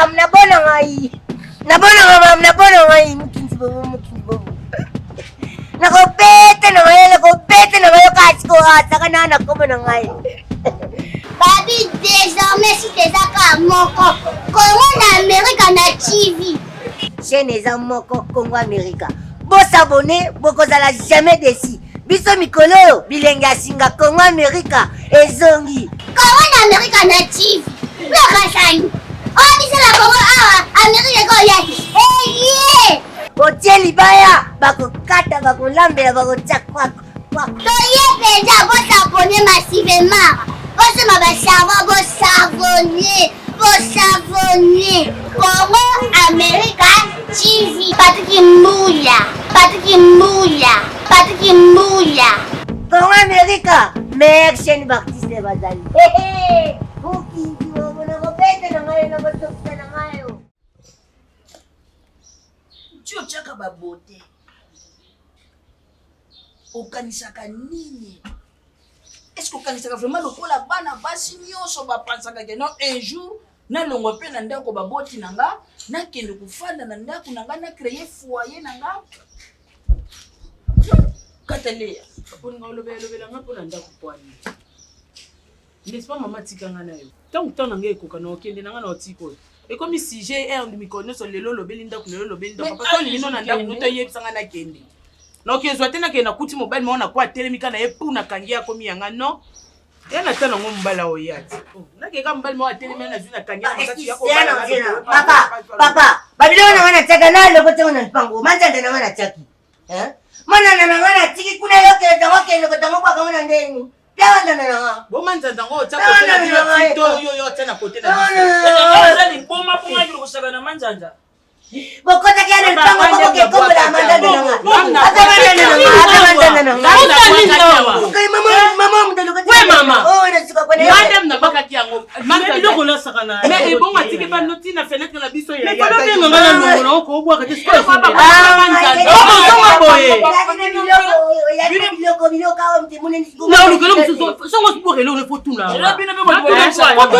kam na bona ngai. Na bona ngai mukinzi bobo. Nakopete na ngai kasi ko ata kana ko bona ngai. Babi, désormais, si t'es à Moko, comment l'Amérique na TV? Chaîne eza moko Congo America. Bo s'abonner, boko zala jamais déçu. Biso mikolo, bilenga singa Congo America ezongi. Congo l'Amérique na TV. La kasani. Oh, biso la Congo Amerique ko ya. Eh, Otie libaya, bako kata, bako lambela, bako chakwa. Toye déjà, vous s'abonnez massivement. Vous savonner. Congo America TV. Patrick Mouya. Congo America, meilleure chaîne d'artistes bazali. Mukinzi bobo na kopete na ngai na botokta na ngai. Tio chaka babote. Okanisaka nini? Est-ce qu'okanisaka vraiment lokola bana basi nyonso bapansaka ke non un jour na longo pe na ndako baboti nanga na kende kufanda na ndako nanga na créer foyer nanga katelea Pour nous lever pour la ndako poani. N'est-ce pas maman tikanga na yo. Tant que tant ngé koka no kende nanga na tiko. Et comme si j'ai un de mes connaissances lelo lobeli ndako lelo lobeli ndako parce que lino na ndako nuta yebisanga na kende. Donc ils ont tena ke na kuti mobile mo na kwa telemika na ye pour na kangia komi yanga non. Ya na tana ngo mbala oyati. Na ke ka mbala mo atelemi na zuna kangia makati ya ko bala. Papa, babilo na wana chaka na loko tena na mpango. Manjanda na wana chaki. Mana na wana tiki kuna yoke dawa ke loko dawa kwa kama ndeni. Pia na na. Bo manjanda ngo chako tena fito yo tena kote na. Sasa ni poma kilo kusaka na manjanda. Bokota kiana mpango boko ke kombo la mandanda na. Ata mandanda na. Mama mtaluka. We mama. Oh na suka kwa nini? Madam na baka kiango. Madam biloko na sakana. Mais bon atiki ba noti na fenêtre na biso ya. Mais ko be ngana na ngona ko bwa ka tisko. Biloko wa mtimune ni siku. Na ulukelo songo sipore leo faut tout na. Faut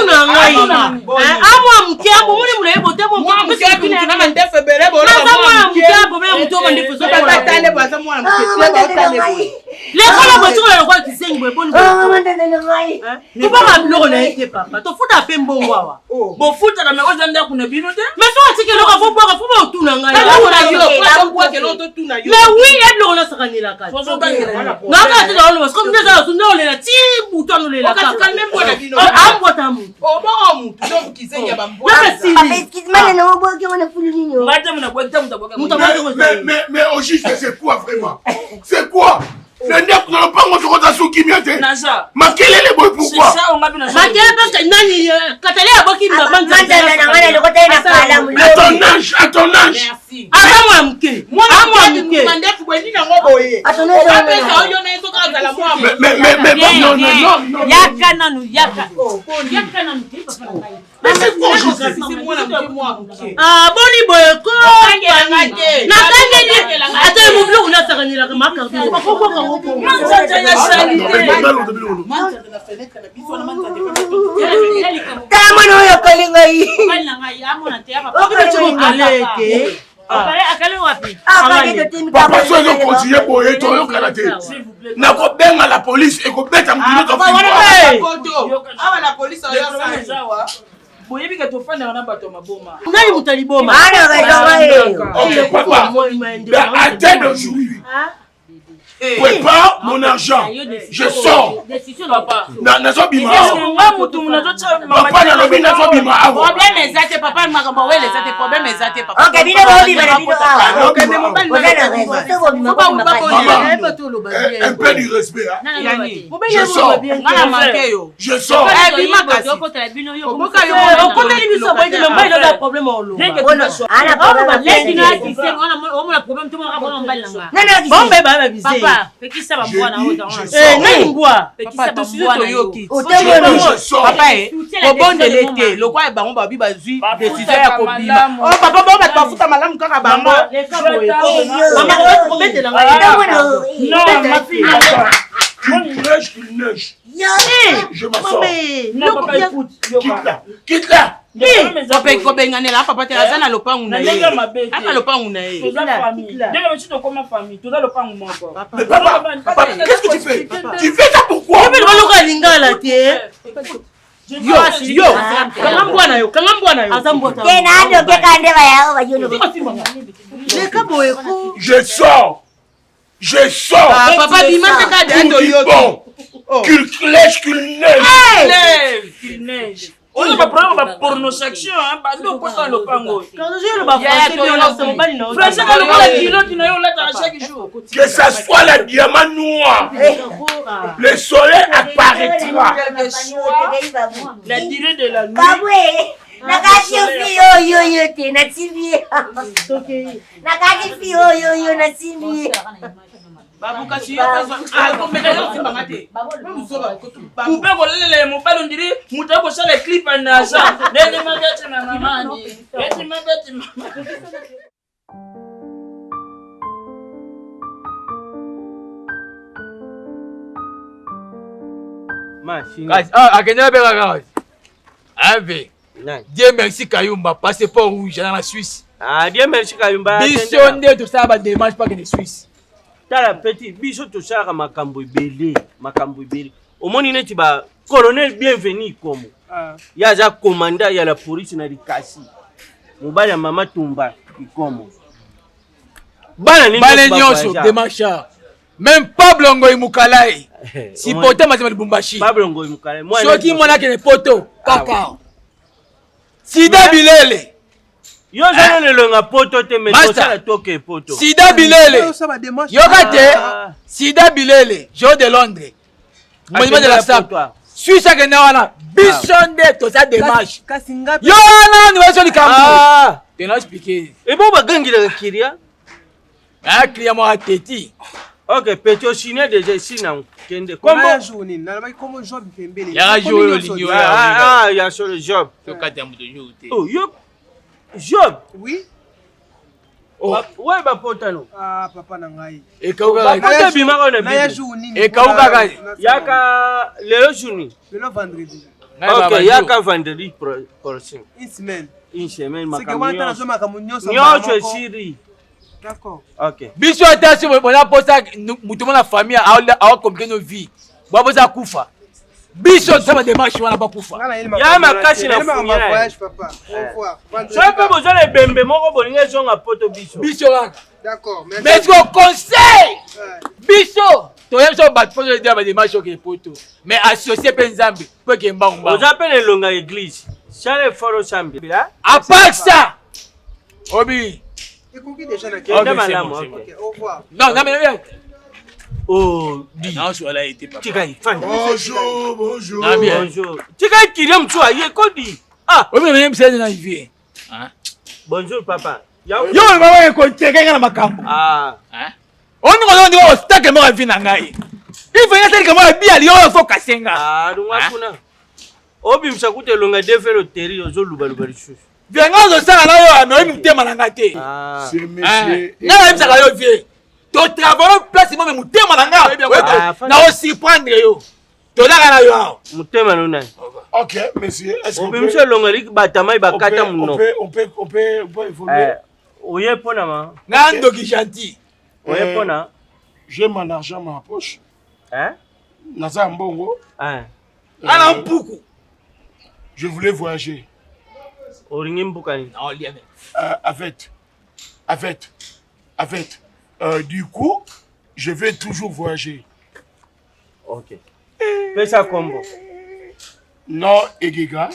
na ngai. Amwa mkiambo muli mule bote bo mkiambo na ndefe bere bo na mkiambo be mtoka ndefe zo ba tande ba za mwana mkiambo. Lekolo botuko na kwa kisengi bo boni. Mandanda na ngai. Tu pas biloko na ete papa. To futa pe mbongo awa. Bo futa na mekoza nda kuna bino te. Mais so atiki loko fo bwa fo ba tuna ngai. Mais oui, et biloko na sakanela kati. Nanga tena ono parce que neza so ndole na ti buto no le la ka. Ambo tamu. Obo mutu donc kizenga bambo. Papa, excuse-moi, na mbo ke wana fulu nini? Madame na kwa mtaboka. Mais au juste, c'est quoi vraiment? C'est quoi? Le ndeko na pango tokota suki miate. Naza. Makelele boy pourquoi? C'est ça on ngapi na. Makele parce que nani katale aboki mbamba Mandanda na ngai lokota ina kala mu. À ton âge. Merci. Amwa mke. Amwa mke. Mandefu kweni na ngo boye. Atone Apesa oyo na esoka zala mwa. Mais non. Yaka nanu yaka. Yaka nanu papa. Mais c'est quoi juste? Ah boni boyeko. Na kangeli. Ata mo bloko na sakanila ka makarbi. Ba ko ko ko. Manjanda ya salite. Manjanda na fenêtre na biso na manjanda. Kama no yo kalinga yi. Bana ngai amona te papa. Okaleke. Akale wapi? Papa so yo continuer boye to yo kalate. Na ko benga la police e ko beta mbuno to Koto. Awa la police oyo sawa. Boyebi ka tofanda na bato maboma. Nani mutaliboma? Ana ga Ok papa. Attends aujourd'hui. Prépare mon argent. Je sors. Papa. Nazo bima. Nga mutu munazocha mama. Papa na lobi nazo bima awa. Problème ezate papa makambo wele ezate problème ezate papa. Ok, bino ba oli bana bino awa. Ok, ne mobile Vous avez raison. Un peu du respect. Yani. Je sors. Ngana manke yo. Je sors. Bima kasi. Oboka yo. Okoteli biso boye me mbali na problème olo. Ana problème. Leki na kise ona problème tout mona bona mbali nanga. Nana Bombe ba bize. Papa, pekisa ba mwana wote wana. Nani ngwa? Pekisa ba mwana yoki. Je sors. Papa obondele te lokwa e bango babi bazui décision ya kobima. Oh papa ba bafuta malamu kaka bango. Mama ko betela ngai. Non, ma fille. Qu'il neige. Yo, Je m'assois. Non, papa écoute. Quitte là. kobenganela papa te aza na lopangu na ye ana lopangu na ye Mais papa, qu'est-ce que tu fais? Tu fais ça pourquoi? Oluka lingala te. Yo, kanga mbwana yo. Tena ando keka ndeba yao bajuno. Leka boyeko. Je sors. Papa bimante ka dendo yo. Bon. Qu'il clèche, qu'il neige. On a pas problème de pornosection, hein, bah nous quoi le pango. Quand je le bas français, on se mobile non. Français quand le kilo tu n'as là dans chaque jour. Que ça soit le diamant noir, le soleil apparaîtra. La durée de la nuit. Kabwe. Nakati yo te na TV. Nakati yo na TV. Babuka si yo kombela simbanga te. Coupe ko lele mo balo ndiri muta ko sala clip na sa. Nene magati na mama ni. Eti magati mama. Akenya beka kazi. Ave. Dieu merci Kayumba, passeport rouge dans la Suisse. Dieu merci Kayumba. Biso nde to saba démarche pas que de Suisse. Tala petit biso to sala makambo ebele. Omoni neti ba colonel bienvenu comme. Yaza commandant ya la police na Likasi. Mobali ya mama Tumba ikomo. Bana nyonso démarche. Même Pablo Ngoy Mukalai. Si poto mazema Lubumbashi. Pablo Ngoy Mukalai. Soki mwana ke poto kaka. Sida Bilele. Yo zana ne longa poto te me to sala toke poto. Sida Bilele. Yo kate Sida Bilele, Jo de Londres. Monument de la Sable. Suisse ke na wana bisonde to sa démarche. Yo na ni waso likambo. Te na expliquer. E bo bagangi la kiria. Ah client mo ateti. Ok, Petio signé déjà ici non. Comment journée? Normalement comment job pembele. Ya jour ligno. Il y a sur le job. To katam de jour. Oh, yo. Job. Oui. Oh, ouais ba potano. Papa na ngai. E kauka Papa bima ko na Na ya journée. E kauka kai. Yaka le journée. Le vendredi. Ok, yaka vendredi prochain. Une semaine. Une semaine C'est que moi t'as jamais comme Nyocho siri. D'accord. Ok. Biso attention bona posa mutu na famille a compliquer nos vies. Ba posa kufa. Biso sama démarche wana ba kufa. Ya makasi na funya. Voyage papa. Au revoir. Sope besoin de bembe moko bolinga zonga poto biso. Biso wana. D'accord. Mais ko conseil. Biso to yem so ba posa de ba démarche ke poto. Mais associé pe nzambe pour que mbamba. Vous appelez longa église. Chale foro sambi. À part ça. Obi. Écoutez déjà la Ok, au revoir. Non, non mais oh, dis. Non, je l'ai été papa. Bonjour. Bonjour. Tika kiriam tu aye kodi. Ah, oui mais même c'est dans vie. Hein? Bonjour papa. Yo mama ko teka na makambo. Ah. Hein? On dit on stack mo vie na ngai. Il faut y que moi bien lion faut kasenga. Ah, dunga kuna. Obi msakute longa defero teri ozo lubaluba lishu. Venga zo sala na yo ame mutema na ngate. C'est monsieur. Na msaka yo vie. To travailler place mo mutema na nga. Na o surprendre yo. To la na yo. Mutema nuna. Ok, monsieur. Est-ce Obi mse longa lik batama ibakata muno. On peut évoluer. Oye pona ma. Ngando ki gentil. Oye pona. J'ai mon argent dans ma poche. Hein? Naza mbongo. Hein. Ana mpuku. Je voulais voyager. Oringi mbukani. Non, lien. Avec. Du coup, je vais toujours voyager. Ok. Fais ça combo. Non, Egega.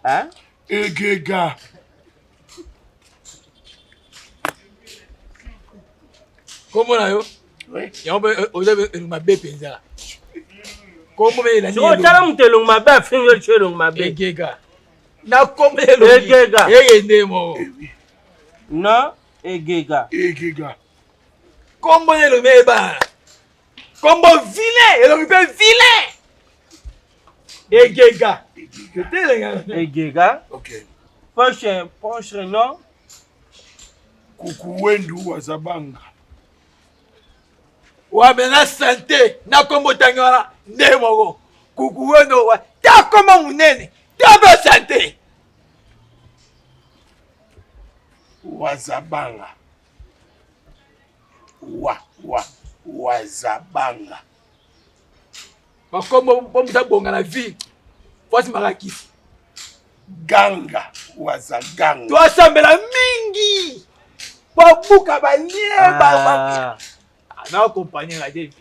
Hein? Egega. Comment là yo? Oui. Yo ma be penza. Comment me la ni? So tala mtelong mabe finger chelong mabe. Egega. Na komelo. Egega. Yeye mo. Na egega. Egega. Combo le meba. Combo vilain, le meba vilain. Egega. Egega. Ok. Poche non. Kukuwendu wazabanga. Wa bena santé na kombo tangana ndemo go. Kukuwendo wa ta kombo munene. Ta ba santé. Wazabanga. Wazabanga. Bakombo bomza bonga la vie. Voici marakisi. Ganga. Wazaganga. Toi sambela mingi. Babuka balie ba. Na compagnie la DV.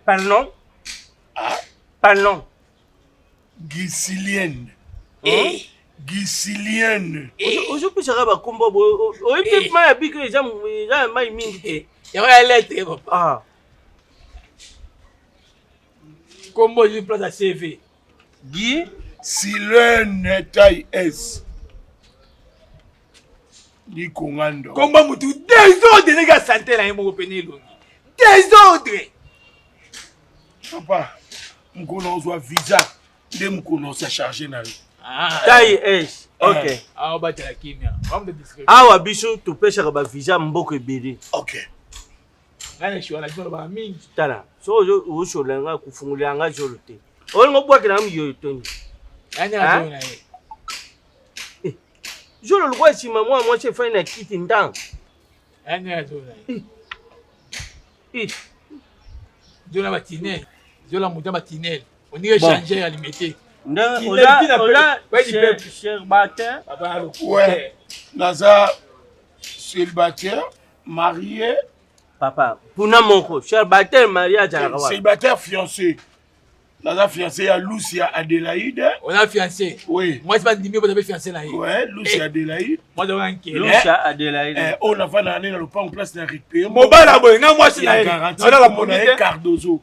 Pardon? Ah. Pardon. Gisilienne. Gisilienne. Aujourd'hui, je vais combo. Oui, peut-être moi, je que les gens m'ont mis. Il y a une lettre, papa. Ah. Combo je place à CV. Guy. Silène taille S. Ni Kongando. Combo mutu désordre les gars santé là mon pené longi. Désordre. Papa, m'kono soit visa, de m'kono sa charger na. Taille S. OK. Ah ba tala kimia. Vamos de discret. Awa biso to pêche ba visa mboko ebele. OK. Ngana shi wala jona ba mingi. Tala. So o so lenga kufungulia nga jolote. Olingo bwa kina myo toni. Ani na jona e. Jolo lo kwa sima moi che fa na kiti ndang. Ani na jona e. Jona matinel. Jona muta matinel. On dirait changer à limiter. Cher Batin. Ouais. Naza célibataire, marié. Papa, Puna Monko, cher Batin, marié à Jarawa. Célibataire, fiancé. Naza fiancé à Lucia Adélaïde. On a fiancé. Oui. Moi, c'est pas Dimi, vous avez fiancé là. Ouais, Lucia Adélaïde. Moi, je vais Lucia Adélaïde. On a fait l'année dans le plan en place d'un récupéré. Mon bas là-bas, moi, c'est la garantie. On a la monnaie Cardozo.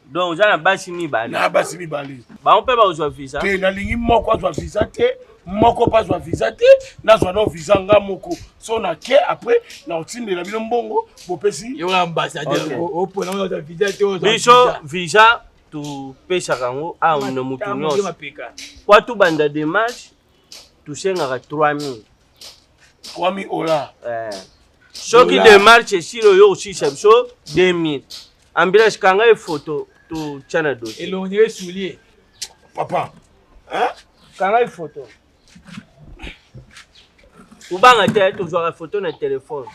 Donc, j'en ai basimi balé. Na basimi balé. Bah, on peut pas avoir visa. Te na lingi moko azwa visa te, moko pas azwa visa te, na zwa no visa nga moko. So na ke après na otinde la bino mbongo, bopesi. Yo ambassadeur, o pona on a visa te o. Biso visa tu pesa kango a no mutu nyos. Kwa tu banda démarche tu senga 3000. 3000 $. Soki démarche silo yo aussi sebso 2000. Ambulance kanga e photo tu chana dossier. Et l'on dirait soulier. Papa. Hein? Kanga e photo. Ou banga te tu jouer photo na téléphone.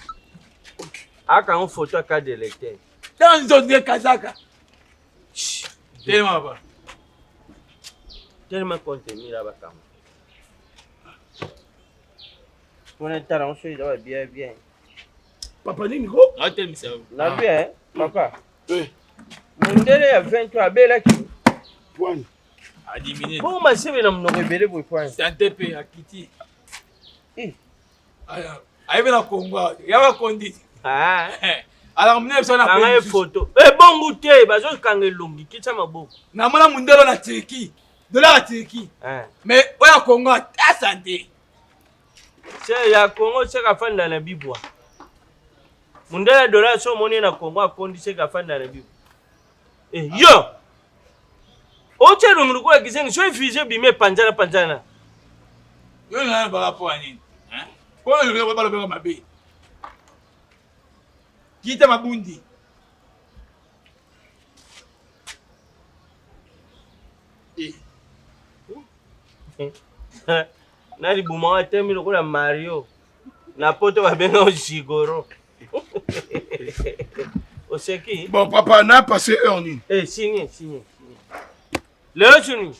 OK. Aka une photo ka de lecteur. Dans une zone de Kazaka. Tellement pas. Tellement contenu là bas. On est talent sur là bien. Papa Ningo? Ah tellement ça. La bien, papa. Oui. Mon délai à 23 belle qui. Point. À 10 minutes. Pour ma semaine on me rebelle pour point. Santé pe à Kiti. Aïe na Congo, ya va kondi. Ah. Alors mne so na kanga photo. Bon goûter bazo kanga longi kitsa maboko. Na mona mundelo na Turquie. Dollar à Turquie. Mais oya Congo à santé. C'est ya Congo c'est ka fanda na bibwa. Mundela dollar so moni na Congo a kondi c'est ka fanda na bibwa. Yo. Oche lungu kwa kizengi so fije bime panjana. Yo na ba rapport ani. Hein? Kwa le ba lo mabe. Kita mabundi. Nali buma temi lokola Mario. Na poto ba benga o Jigoro. Oseki. Bon papa n'a passé heure ni. Signé. Le chuni.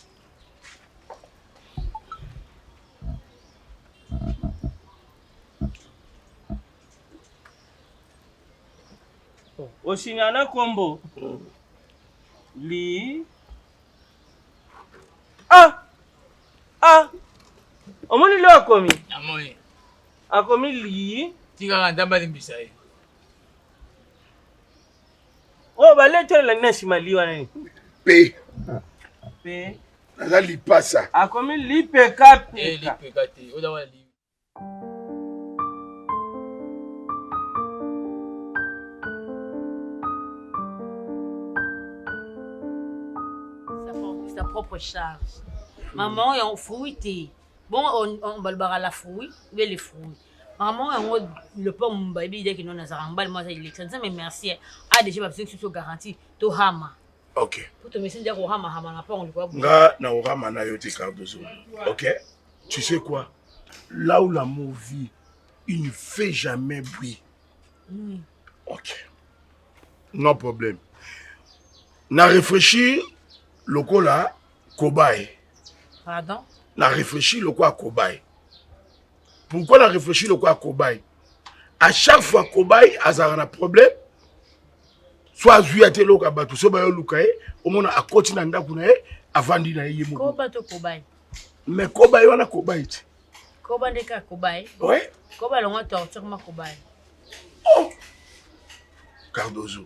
Osinyana kombo. Li. Omoni lo akomi. Amoni. Akomi li. Tika ndamba limbisai. Oh ba lettre la nashima liwa nani. P. Naza li pasa. Akomi li peka. Li peka te. Oda wa li. Sa propre charge. Maman est en fruit. Bon, on balbara la fruit, mais les fruits. Maman est le pomme baby dès que nous avons un bal, moi j'ai l'élection. Mais merci. Ah déjà parce que tu garanti to hama. OK. Pour te mettre dire au hama na pas on le voit. Nga na hama na yote Cardozo. OK. Tu sais quoi? là où l'amour vit, il ne fait jamais bruit. Ok. Non problème. Na réfléchir, le coup là, cobaye. Pardon? Na réfléchir, le coup à cobaye. Pourquoi na réfléchir, le coup à cobaye? À chaque fois cobaye, a un problème. Soit zuyate lo ka batu, so ba yo lukaye, au moins à côté nanda kunaye, avant d'ina yemo. Koba to cobaye. Mais cobaye wana cobaye. Koba ndeka cobaye. Ouais. Koba longa torture ma cobaye. Oh. Cardozo.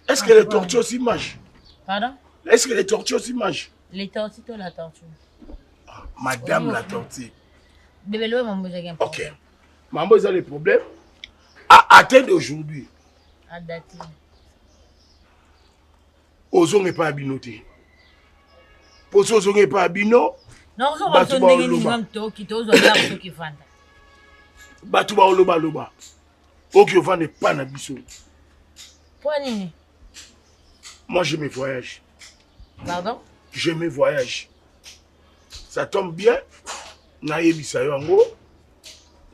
Est-ce que les tortures s'imagent? Pardon? Est-ce que les tortures s'imagent? Les tortues ou la torture? Madame la tortue. Bébé, l'eau, mon bébé, ok. Maman, ils ont des problèmes. À date d'aujourd'hui. À date. Ozo n'est pas abinoté. Pour Ozo n'est pas abino. Non, Ozo va se néger ni même toi qui t'ose là pour qui fanda. Batuba oloba loba. Ok, on va ne pas nabiso. Pourquoi nini? Moi, je me voyage. Pardon? Je me voyage. Ça tombe bien. Naye bisayo ango.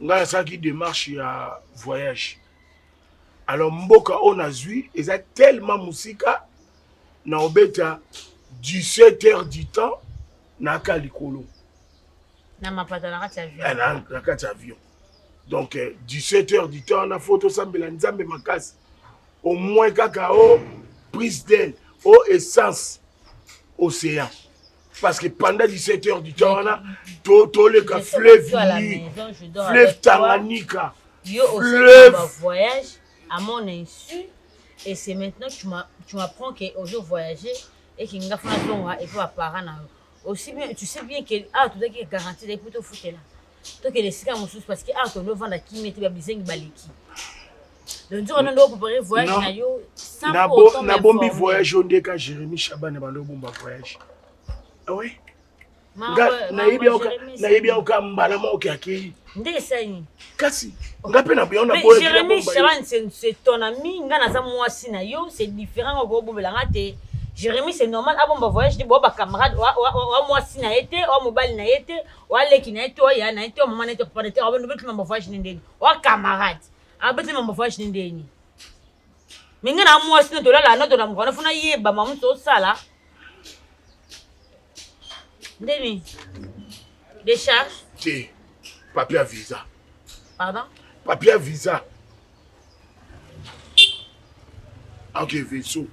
Nga ça qui démarche à voyage. Alors mboka on a zui, et ça tellement musika na obeta 17h du temps na kalikolo. Na mapata na kati avion. Na kati avion. Donc 17h du temps na photo sambela nzambe makasi. Au moins cacao, prise d'aile, eau essence, océan. Parce que pendant 17h du temps, on a tout le fleuve, fleuve Tanganyika, fleuve voyage à mon insu. Et c'est maintenant que tu m'apprends qu'aujourd'hui voyager et qu'il n'y a pas de et puis apparemment aussi bien tu sais bien que tout est garanti des plutôt foutre là. Toi que les sigas mon parce que on doit vendre qui mettait babizen baliki. Donc on doit préparer voyage na yo sans autant na bombi voyage on dit quand Jérémy Chaban na bando bomba voyage. Ah oui. Na yebi oka mbala mo okiaki. Ndesani. Kasi ngape na biona boye. Jérémy Chaban c'est ton ami, ngana za mwasi na yo, c'est différent ko bombela ngate. Jérémy c'est normal a bomba voyage di boba camarade wa mwasi na été, wa mobile na été, wa leki na été, ya na été, maman na été pas été, wa no bomba voyage ndeni. Wa camarade. Abete mambo voyage ndeni. Minga na mwasi ndo la no to na mkona funa yeba mamu to sala. Ndeni. Décharge. Si. Papier à visa. Pardon? Papier à visa. Ok, vaisseau.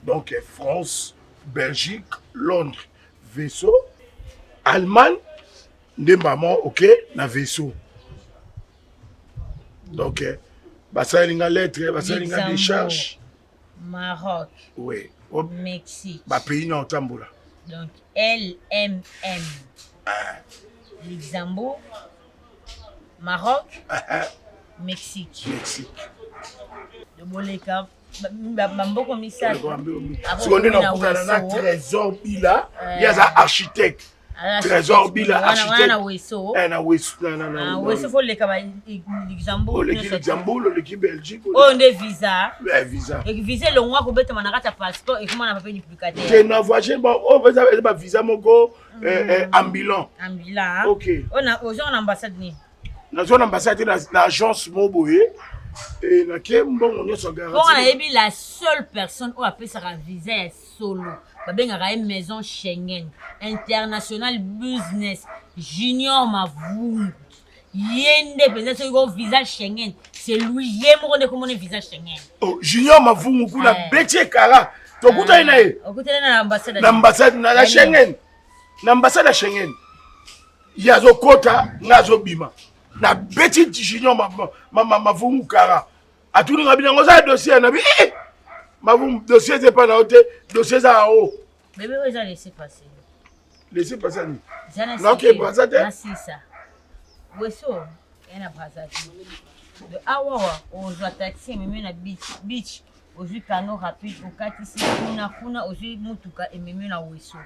Donc France, Belgique, Londres, vaisseau. Allemagne, des mamans, ok, na vaisseau. Donc, ça y a lettre, ça y a décharge. Maroc. Oui. Mexique. Pays na Otambola. Donc LMM. Luxembourg. Maroc. Mexique. Mexique. Le Boleka. Bamboko misa. Si on est dans le trésor bila, il y a un architecte. Trésor bila architecte. Na weso. Na weso. Na weso faut le kaba Luxembourg. Le Luxembourg, le Belgique. On des visa. Visa. Et visa le mois ko beta manakata passeport et comment on a pas duplicateur. Que na voyage bon, on va visa moko ambulant. Ambulant. OK. On a aujourd'hui en ambassade ni. Na zone ambassade na agence Moboye. Et na kembo on est sur garantie. Bon, on a été la seule personne qui a payé sa visa solo. Babengara une maison Schengen, international business, junior mavungu. Yende peut-être que visa Schengen, c'est lui yemo de comment visa Schengen. Oh, junior mavungu kuna beti kara. To kuta ina e. Okuta na ambassade. Na ambassade na la Schengen. Na ambassade Schengen. Yazo kota ngazo bima. Na beti junior mavungu kara. Atuni ngabina ngoza dossier na bi. Mavungu dossier c'est pas na hôtel, dossier ça haut. Bébé ils ont laissé passer. Laissez passer. Non que Brazate. C'est ça. Weso, il y a Brazate. De awa on doit taxi même na beach. Aujourd'hui canot rapide au katisi kuna aujourd'hui mutuka et même na weso.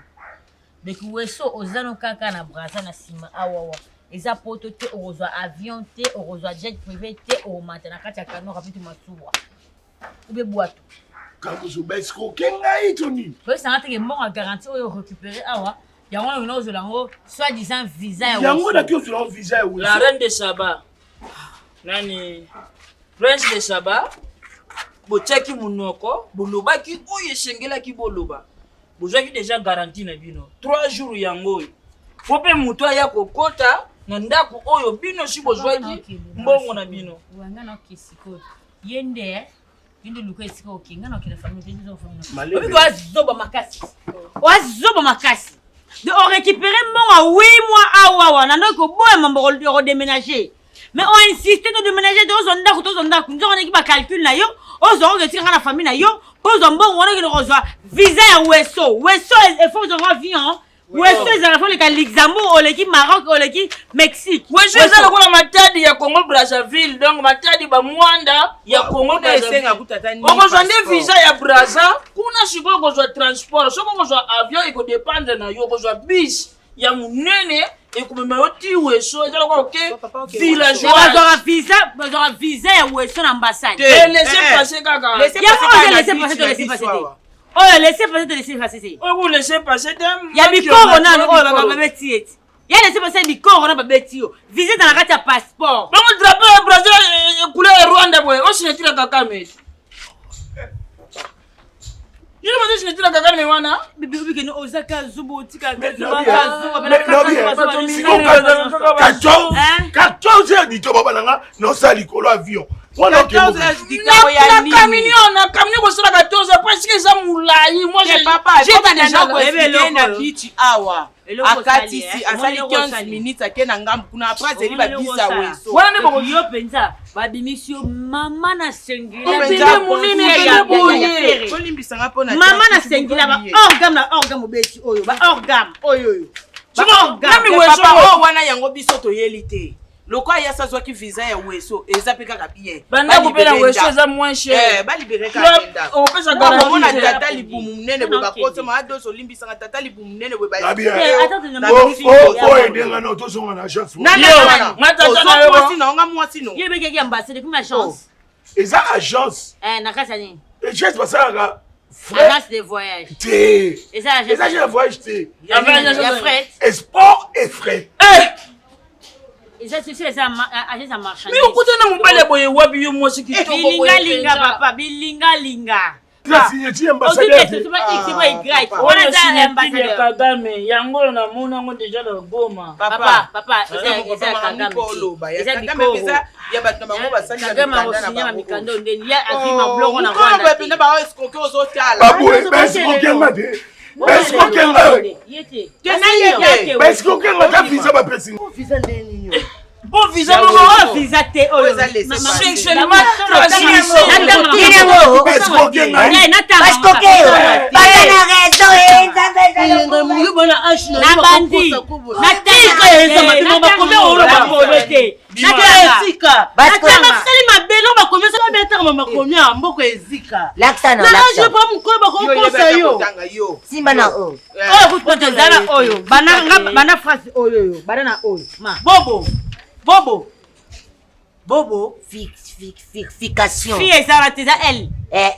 Donc weso ozano kaka na braza na sima awa. Eza poto te ozo avion te ozo jet privé te o matana kati canot rapide masuwa. Ube boato. Quand vous êtes au Kenga, oui, ça a été bon à garantir ou récupérer. Ah ouais, yango ngino ozolango soit disant visa ya yango na kio sur visa ya la reine de Saba nani prince de Saba botiaki munoko bolobaki oyo esengelaki boloba bozwaki déjà garantie na bino 3 jours yango fo mpe moto aya kokota na ndako oyo bino si bozwaki mbongo na bino wanga na kisiko yende luko esika okinga na kila famille ndio famille obi wazoba makasi de on récupérer mbongo 8 mois awa na ndoko boya mambo ko déménager mais on insiste de déménager de ozondako ndio on équipe calcul na yo ozoro que tika na famille na yo pozo mbongo wana ki rozwa visa ya weso il faut avoir avion weso ezala fo le Luxembourg ou l'équipe Maroc ou l'équipe Mexique weso ezala ko matadi ya Congo Brazzaville donc matadi ba mwanda ya Congo Brazzaville okozwa nde visa ya Brazza kuna siko okozwa transport soko okozwa avion iko dépendre na yo okozwa bus ya munene ekomema yo ti weso ezala ko ke villageois bazora visa ya weso na ambassade laissez passer kaka laissez passer oh vous laissez passer dem ya bikoro nano oyo babeti eti ya laissez passer bikoro na babeti yo visa dans la carte ya passeport donc drapeau ya Brazil couleur Rwanda boy o sinetira kaka meti yule mmoja sinetira kaka ni wana bibi kene ozaka zubo tika kato je dit to baba nanga no sali kolo avion na camion ko sala 14 parce que ça moulai moi j'ai déjà na kiti awa akati si asali 15 minutes akena ngambu kuna après zeli ba bisa weso wana ne boko yo penza babimisio mama na sengila mama na sengila ba orgam obeti oyo ba orgam oyo papa wana yango biso to yelite loko ya sazwa ki visa ya weso eza peka ka bien banda kupela weso eza moins cher ba libérer ka benda on peut ça garantir on a tata libumu munene bo bakotse ma doso limbisa nga tata libumu munene bo ba oh edenga no to songa na chance na mwasi no yebeke ki ambassade kuma chance eza agence na kasa ni agence basaka agence de voyage eza agence de voyage ya fret sport et frais c'est ça agence à marchandise mais ukuta na mobile boye wabi yo mwasi kitoko bilinga papa bilinga la signature ambassadeur on a ambassadeur Kagame yango na mona ngo déjà le Goma papa eza Kagame eza ya batna bango basali ya mikanda na mikando ndeni ya azima blongo na Rwanda ba penda ba escroquer ozotala babu escroquer de escroquer yete escroquer ta visa ba pesi visa ndeni yo bon visa visa te oyo sexuellement Bobo, fication. Fille et ça la tesa elle.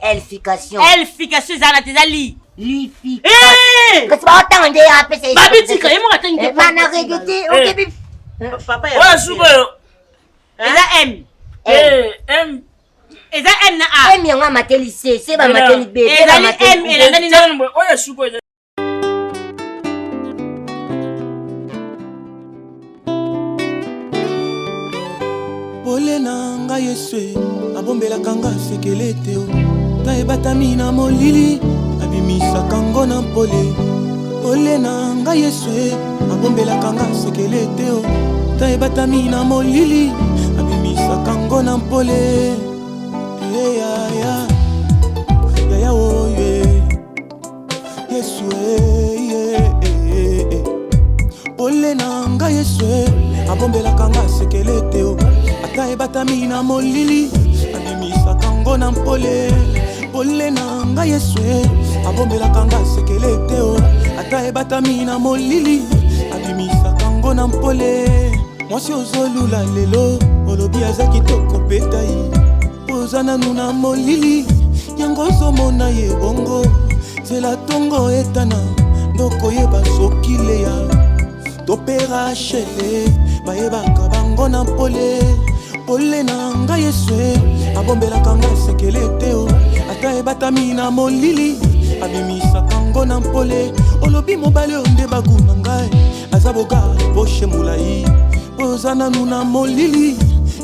Elfication. Elfication ça la tesa li. Lification. Que tu vas attendre à PC. Babi tika, et moi attends que mana regretter au début. Papa ouais super. M. M. Eza M na A. M yanga mateli C, c'est ba mateli B. Eza M et la ndani na. Ouais super. Pole na nga Yesu abombelaka nga sekele te o ta ebatami na molili abimisaka ngo na mpole. Pole na nga Yesu abombelaka nga sekele te o ta ebatami na molili abimisaka ngo na mpole. Ya oye Yesu pole na nga Yesu abombelaka nga sekele te o ata ebatami na molili abimisaka ngo na mpole. Pole na nga Yesu abombelaka nga sekele te o ata ebatami na molili abimisaka ngo na mpole. Mwasi ozolula lelo olobi aza kitoko petai poza nanu na molili yango ozomona ye bongo nzela tongo etana ndokoyeba soki leya topera shele bayebaka bango na mpole pole na ngai Yesu abombelaka ngai sekele te o ata ebatami na molili abimisaka ngo na mpole olobi mobali oyo nde baguna ngai aza boga boshe molai oza nanu na molili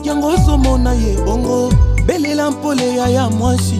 yango ozomona ye bongo belela mpole ya mwasi